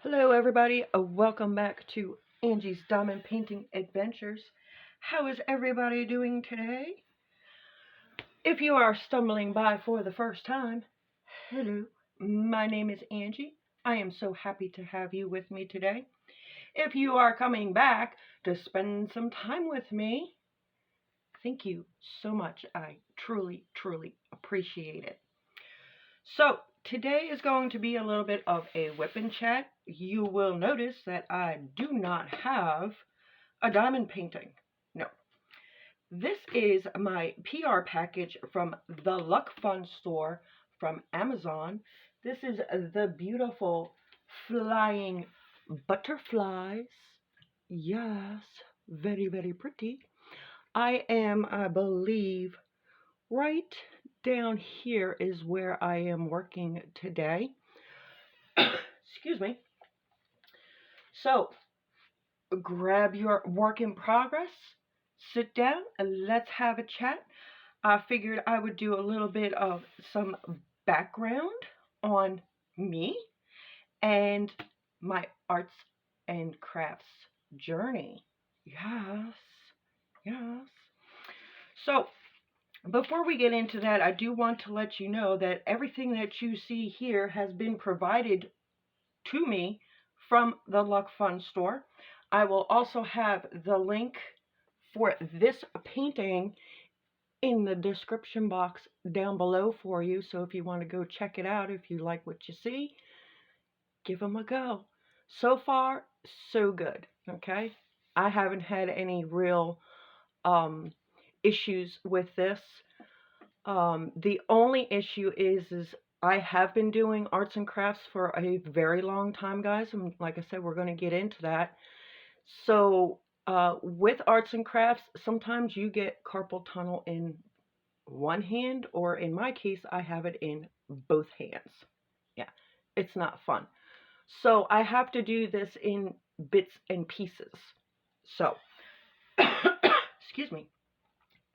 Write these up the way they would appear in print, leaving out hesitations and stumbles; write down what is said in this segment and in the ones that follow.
Hello everybody, welcome back to Angie's Diamond Painting Adventures. How is everybody doing today? If you are stumbling by for the first time, hello, my name is Angie. I am so happy to have you with me today. If you are coming back to spend some time with me, thank you so much. I truly appreciate it. So, today is going to be a little bit of a WIP Chat. You will notice that I do not have a diamond painting. No. This is my PR package from the Luck Fun store from Amazon. This is the beautiful flying butterflies. Yes, very pretty. I believe, right down here is where I am working today. Excuse me. So, grab your work in progress, sit down, and let's have a chat. I figured I would do a little bit of some background on me and my arts and crafts journey. Yes, yes. So, before we get into that, I do want to let you know that everything that you see here has been provided to me from the Luck Fun store. I will also have the link for this painting in the description box down below for you. So if you want to go check it out, if you like what you see, give them a go. So far, so good. Okay. I haven't had any real issues with this. The only issue is I have been doing arts and crafts for a very long time, guys. And like I said, we're going to get into that. So with arts and crafts, sometimes you get carpal tunnel in one hand, or in my case, I have it in both hands. Yeah, it's not fun. So I have to do this in bits and pieces. So, excuse me.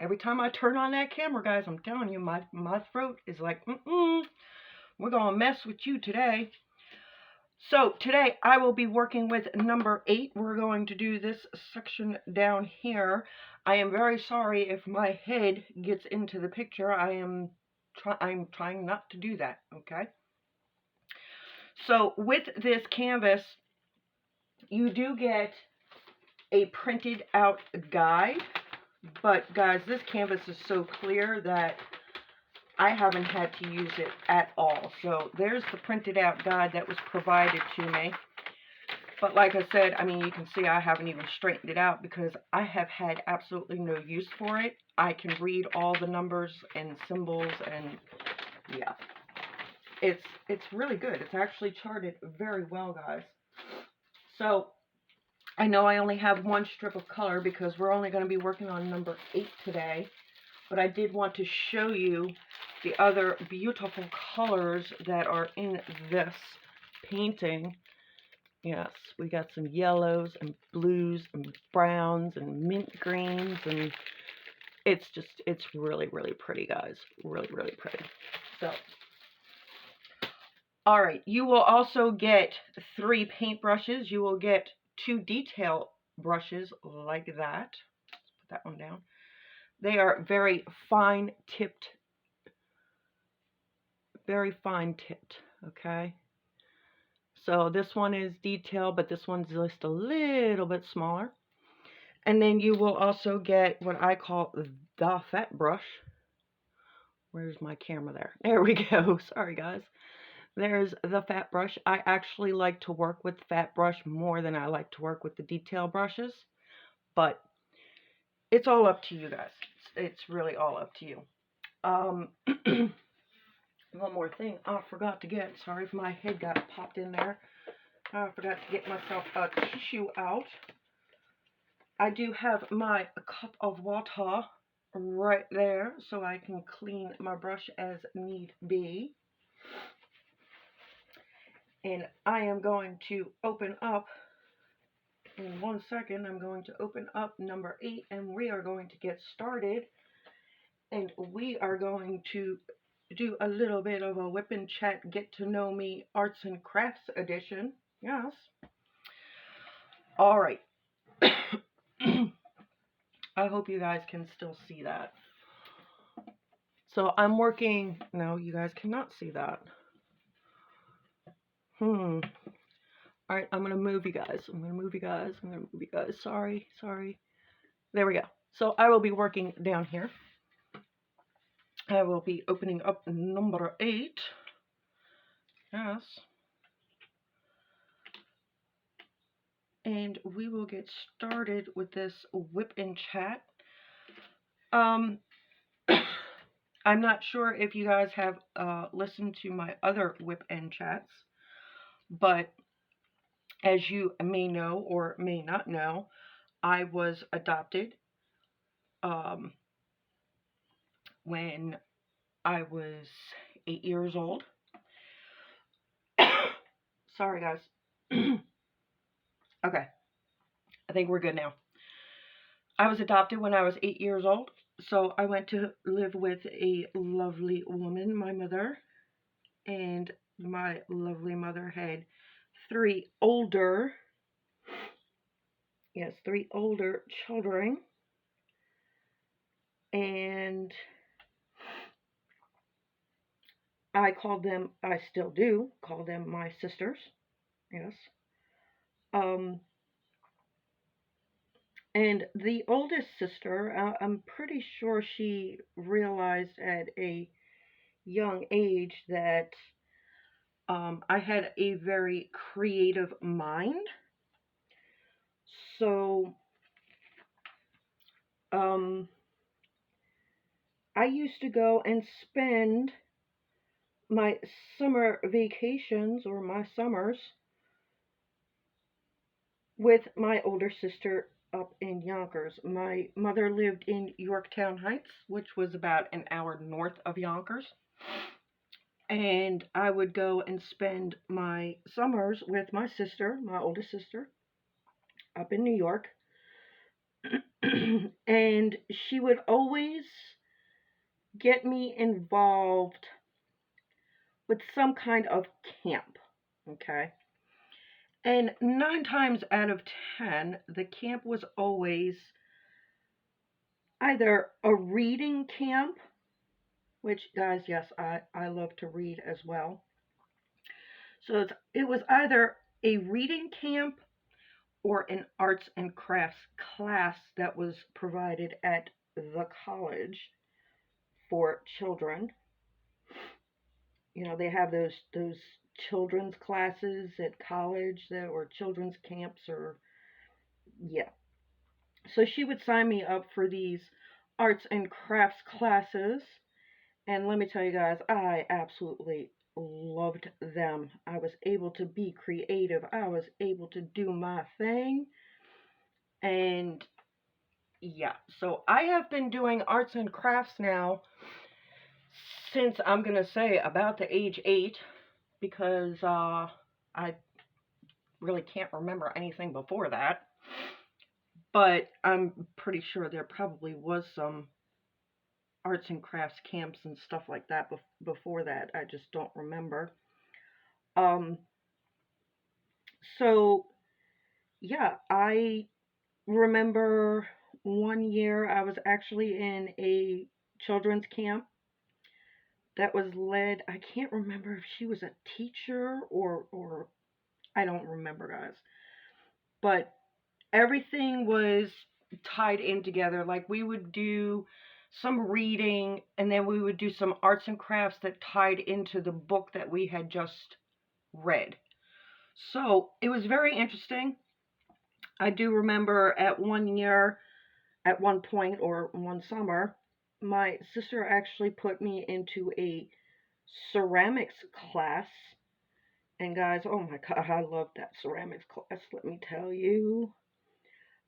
Every time I turn on that camera, guys, I'm telling you, my throat is like, we're going to mess with you today. So today I will be working with number 8. We're going to do this section down here. I am very sorry if my head gets into the picture. I'm trying not to do that, okay? So with this canvas, you do get a printed out guide. But guys, this canvas is so clear that I haven't had to use it at all. So there's the printed out guide that was provided to me. But like I said, I mean, you can see I haven't even straightened it out because I have had absolutely no use for it. I can read all the numbers and symbols, and yeah, it's really good. It's actually charted very well, guys. So I know I only have one strip of color because we're only going to be working on number 8 today. But I did want to show you the other beautiful colors that are in this painting. Yes, we got some yellows and blues and browns and mint greens, and it's really pretty, guys. Really pretty. So, all right, you will also get 3 paint brushes. You will get 2 detail brushes like that. Let's put that one down. They are very fine tipped, okay? So this one is detail, but this one's just a little bit smaller. And then you will also get what I call the fat brush. Where's my camera there? There we go. Sorry, guys. There's the fat brush. I actually like to work with fat brush more than I like to work with the detail brushes. But it's all up to you guys. It's really all up to you. One more thing I forgot to get. Sorry if my head got popped in there. I forgot to get myself a tissue out. I do have my cup of water right there so I can clean my brush as need be. And I am going to open up, in 1 second, I'm going to open up number 8 and we are going to get started. And we are going to do a little bit of a WIP Chat Get to Know Me Arts and Crafts edition. Yes. All right. I hope you guys can still see that. So I'm working. No, you guys cannot see that. All right, I'm gonna move you guys. Sorry. There we go. So I will be working down here. I will be opening up number 8. Yes. And we will get started with this WIP Chat. I'm not sure if you guys have listened to my other WIP Chats, but as you may know or may not know, I was adopted when I was 8 years old. Sorry, guys. Okay, I think we're good now. I was adopted when I was 8 years old, so I went to live with a lovely woman, my mother, and my lovely mother had 3 older children, and I still do call them my sisters, yes. And the oldest sister, I'm pretty sure she realized at a young age that I had a very creative mind. So I used to go and spend my summer vacations or my summers with my older sister up in Yonkers. My mother lived in Yorktown Heights, which was about an hour north of Yonkers. And I would go and spend my summers with my sister, my oldest sister, up in New York. And she would always get me involved with some kind of camp, okay? And 9 times out of 10, the camp was always either a reading camp, which, guys, yes, I love to read as well. So it was either a reading camp or an arts and crafts class that was provided at the college for children. You know, they have those children's classes at college that or children's camps or yeah. So she would sign me up for these arts and crafts classes, and let me tell you guys, I absolutely loved them. I was able to be creative. I was able to do my thing. And yeah, so I have been doing arts and crafts now since I'm going to say about the age 8 because I really can't remember anything before that. But I'm pretty sure there probably was some arts and crafts camps and stuff like that before that. I just don't remember. Um, so yeah, I remember one year I was actually in a children's camp that was led. I can't remember if she was a teacher or I don't remember, guys. But everything was tied in together. Like we would do some reading and then we would do some arts and crafts that tied into the book that we had just read. So it was very interesting. I do remember at one point or one summer, my sister actually put me into a ceramics class. And guys, oh my God, I loved that ceramics class. Let me tell you,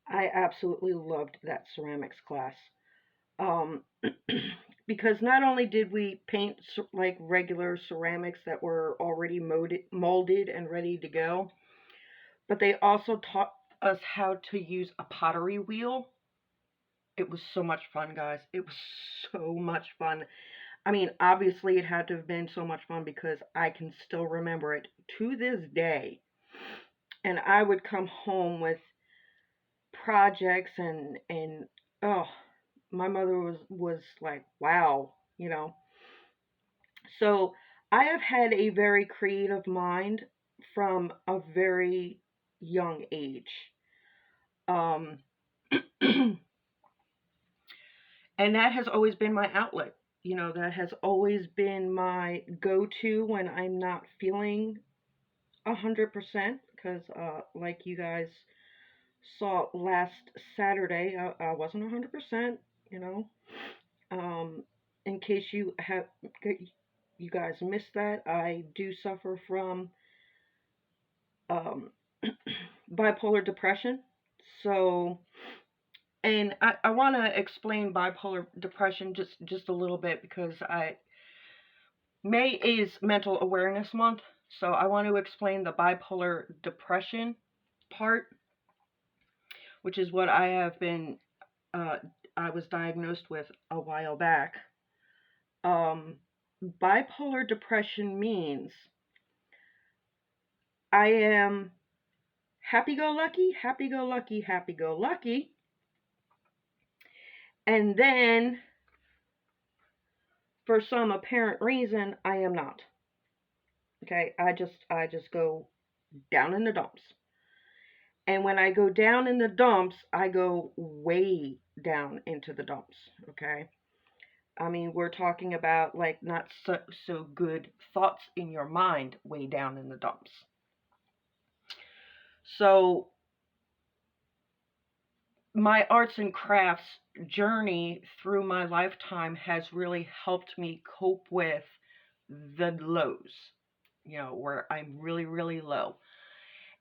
I absolutely loved that ceramics class. Um, because not only did we paint like regular ceramics that were already molded and ready to go, but they also taught us how to use a pottery wheel. It was so much fun, guys. It was so much fun. I mean, obviously, it had to have been so much fun because I can still remember it to this day. and I would come home with projects and oh, my mother was like, wow, you know. So I have had a very creative mind from a very young age. Um, and that has always been my outlet. You know, that has always been my go-to when I'm not feeling 100%. Because, like you guys saw last Saturday, I wasn't 100%. You know, um, in case you guys missed that, I do suffer from um, bipolar depression. So, and I want to explain bipolar depression just a little bit because I May is Mental Awareness Month, so I want to explain the bipolar depression part, which is what I have been uh, I was diagnosed with a while back. Um, Bipolar depression means I am happy go lucky, happy go lucky, happy go lucky, and then for some apparent reason I am not. Okay, I just go down in the dumps. And when I go down in the dumps, I go way down into the dumps, okay? I mean, we're talking about like not so good thoughts in your mind way down in the dumps. So my arts and crafts journey through my lifetime has really helped me cope with the lows, you know, where I'm really, really low.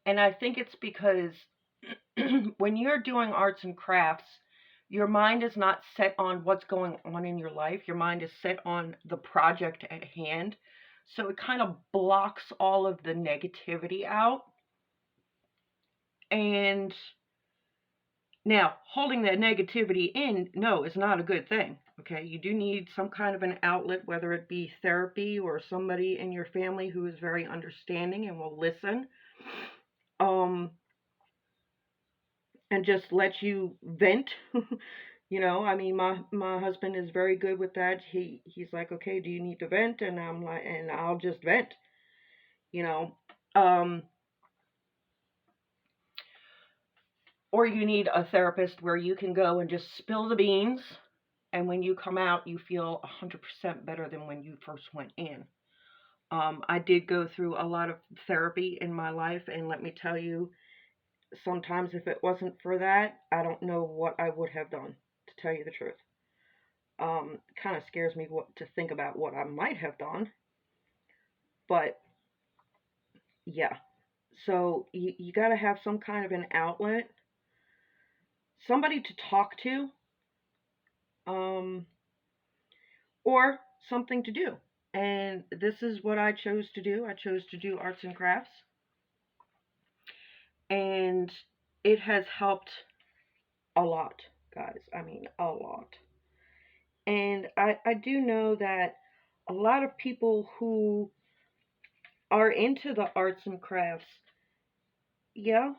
And I think it's because when you're doing arts and crafts, your mind is not set on what's going on in your life. Your mind is set on the project at hand. So it kind of blocks all of the negativity out. And now, holding that negativity in, no, is not a good thing. Okay, you do need some kind of an outlet, whether it be therapy or somebody in your family who is very understanding and will listen, um, and just let you vent. You know, I mean, my husband is very good with that. He's like, okay, do you need to vent? And I'm like, and I'll just vent. You know, um, or you need a therapist where you can go and just spill the beans, and when you come out, you feel 100% better than when you first went in. I did go through a lot of therapy in my life, and let me tell you, sometimes if it wasn't for that, I don't know what I would have done, to tell you the truth. Kind of scares me to think about what I might have done, but yeah. So you got to have some kind of an outlet, somebody to talk to, um, or something to do. And this is what I chose to do. I chose to do arts and crafts, and it has helped a lot, guys. I mean, a lot. And I do know that a lot of people who are into the arts and crafts, yeah,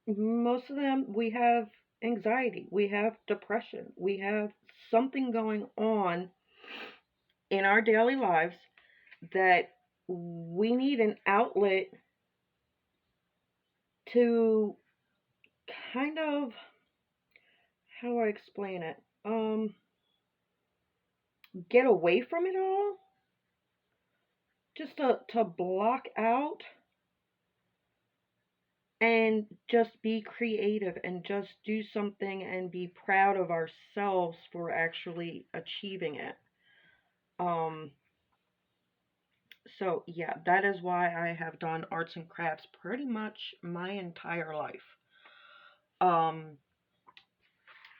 most of them, we have anxiety, we have depression, we have something going on in our daily lives that we need an outlet to kind of, how do I explain it? Get away from it all, just to block out and just be creative and just do something and be proud of ourselves for actually achieving it. Um, so yeah, that is why I have done arts and crafts pretty much my entire life. Um,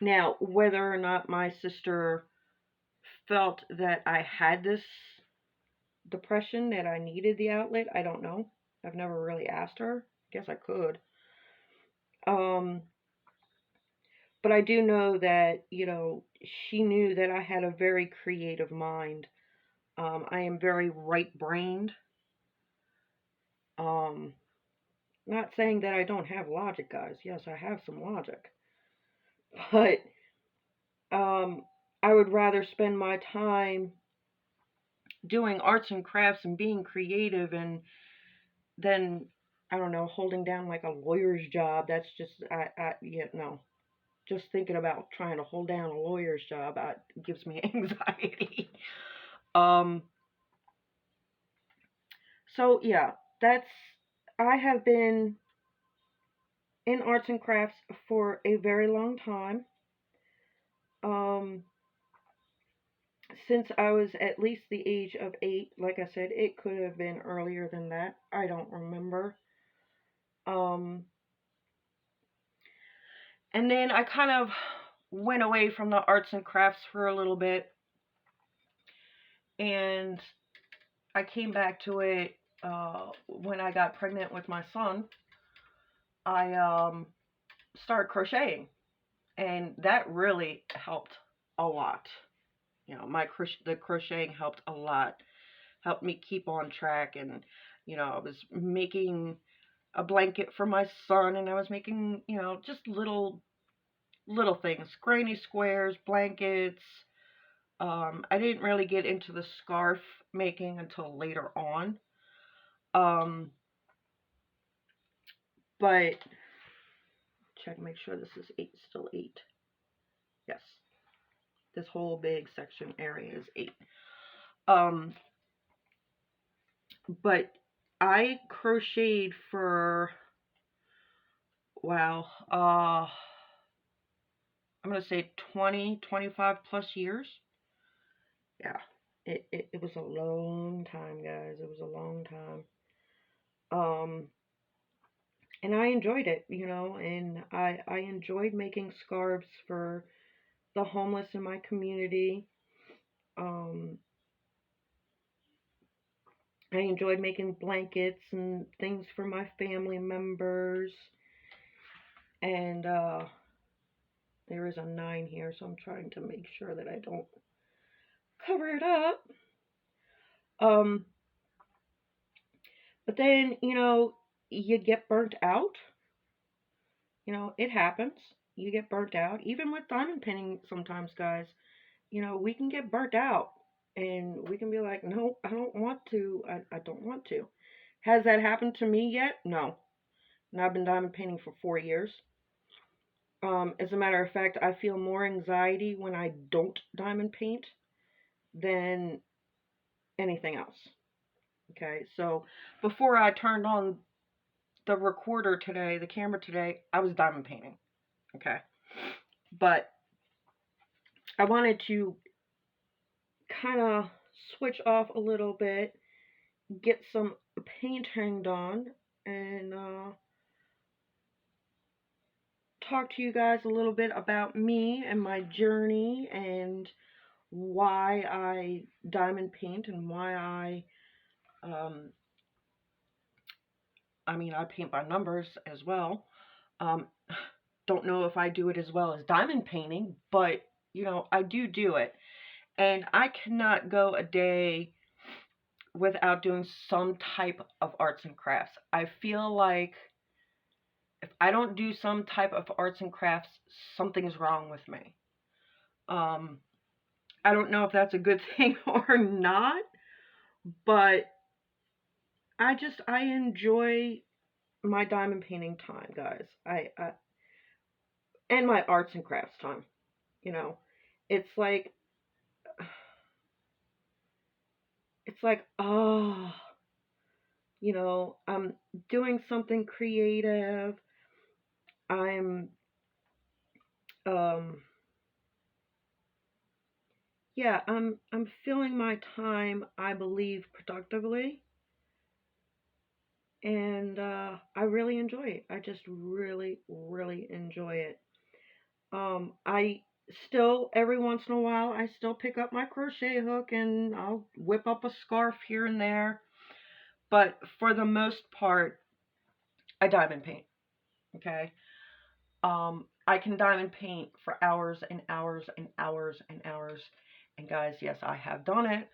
Now, whether or not my sister felt that I had this depression, that I needed the outlet, I don't know. I've never really asked her. Guess I could. Um, but I do know that, you know, she knew that I had a very creative mind. I am very right brained. Um, Not saying that I don't have logic, guys. Yes, I have some logic. But um, I would rather spend my time doing arts and crafts and being creative and then I don't know, holding down like a lawyer's job. That's just yeah, no. Just thinking about trying to hold down a lawyer's job gives me anxiety. um so yeah, that's I have been in arts and crafts for a very long time. Um since I was at least the age of 8, like I said, it could have been earlier than that. I don't remember. Um And then I kind of went away from the arts and crafts for a little bit, and I came back to it when I got pregnant with my son. I started crocheting, and that really helped a lot. You know, the crocheting helped a lot, helped me keep on track, and I was making a blanket for my son, and I was making just little things, granny squares, blankets. I didn't really get into the scarf making until later on. Um, but check, make sure this is 8, still 8. Yes, this whole big section area is 8. Um, but I crocheted for, wow, I'm gonna say 20, 25 plus years. Yeah, it was a long time, guys. It was a long time. Um, and I enjoyed it, and I enjoyed making scarves for the homeless in my community. Um, I enjoyed making blankets and things for my family members. And there is a 9 here, so I'm trying to make sure that I don't cover it up. Um, but then, you get burnt out. It happens. You get burnt out. Even with diamond pinning sometimes, guys, we can get burnt out and we can be like, no, I don't want to. I don't want to. Has that happened to me yet? No. And I've been diamond painting for 4 years. As a matter of fact, I feel more anxiety when I don't diamond paint than anything else. Okay, so before I turned on the recorder today, the camera today, I was diamond painting. Okay, but I wanted to kind of switch off a little bit, get some painting done, and talk to you guys a little bit about me and my journey and why I diamond paint and why um, I paint by numbers as well. Um, don't know if I do it as well as diamond painting, but I do it. And I cannot go a day without doing some type of arts and crafts. I feel like if I don't do some type of arts and crafts, something's wrong with me. Um, I don't know if that's a good thing or not, but I enjoy my diamond painting time, guys. I and my arts and crafts time. You know, it's like oh, I'm doing something creative. I'm um yeah, I'm filling my time, I believe, productively, and I really enjoy it. I just really, really enjoy it. I still every once in a while I still pick up my crochet hook and I'll whip up a scarf here and there, but for the most part, I diamond paint. Okay, I can diamond paint for hours and hours and hours and hours, and guys, yes, I have done it.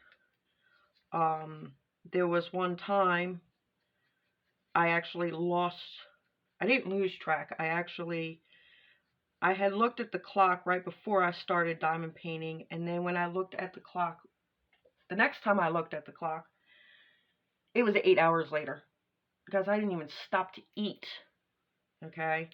Um, there was one time I actually lost, I didn't lose track. I had looked at the clock right before I started diamond painting, and then when I looked at the clock, the next time I looked at the clock, it was 8 hours later, because I didn't even stop to eat, okay?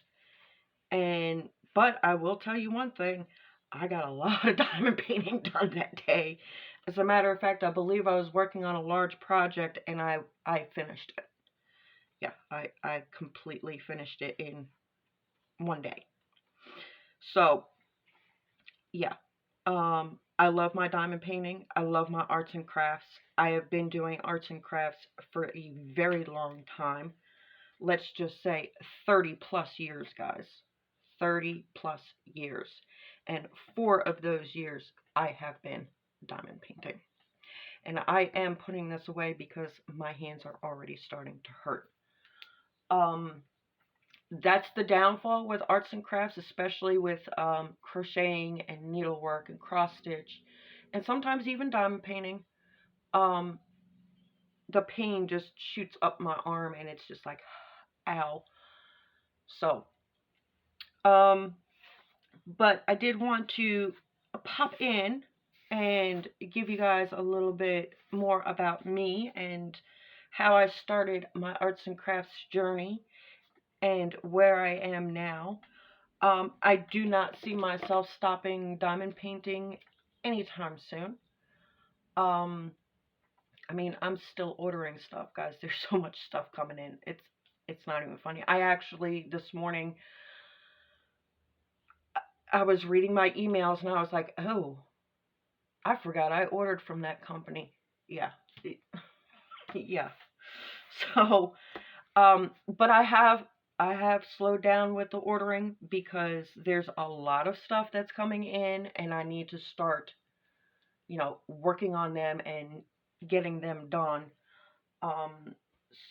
But I will tell you one thing, I got a lot of diamond painting done that day. As a matter of fact, I believe I was working on a large project, and I finished it. Yeah, I completely finished it in one day. So, yeah. I love my diamond painting. I love my arts and crafts. I have been doing arts and crafts for a very long time. Let's just say 30 plus years, guys. 30 plus years. And 4 of those years I have been diamond painting. And I am putting this away because my hands are already starting to hurt. That's the downfall with arts and crafts, especially with crocheting and needlework and cross stitch, and sometimes even diamond painting. Um, the pain just shoots up my arm, and it's just like, ow. So, but I did want to pop in and give you guys a little bit more about me and how I started my arts and crafts journey and where I am now. I do not see myself stopping diamond painting anytime soon. I mean, I'm still ordering stuff, guys. There's so much stuff coming in. It's not even funny. I actually, this morning, I was reading my emails and I was like, oh, I forgot I ordered from that company. Yeah. Yeah. So, but I have slowed down with the ordering because there's a lot of stuff that's coming in and I need to start, working on them and getting them done.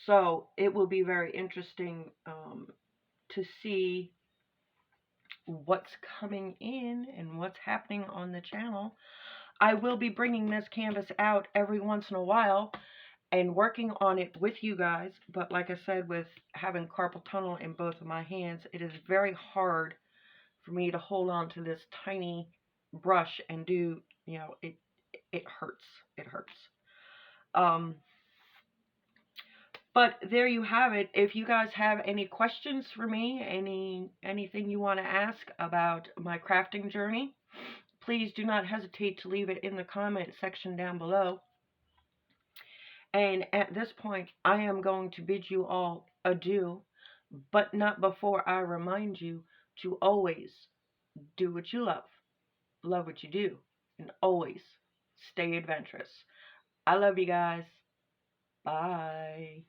So it will be very interesting to see what's coming in and what's happening on the channel. I will be bringing this canvas out every once in a while and working on it with you guys, but like I said, with having carpal tunnel in both of my hands, it is very hard for me to hold on to this tiny brush and do, it hurts. It hurts. But there you have it. If you guys have any questions for me, anything you want to ask about my crafting journey, please do not hesitate to leave it in the comment section down below. And at this point, I am going to bid you all adieu, but not before I remind you to always do what you love what you do, and always stay adventurous. I love you guys. Bye.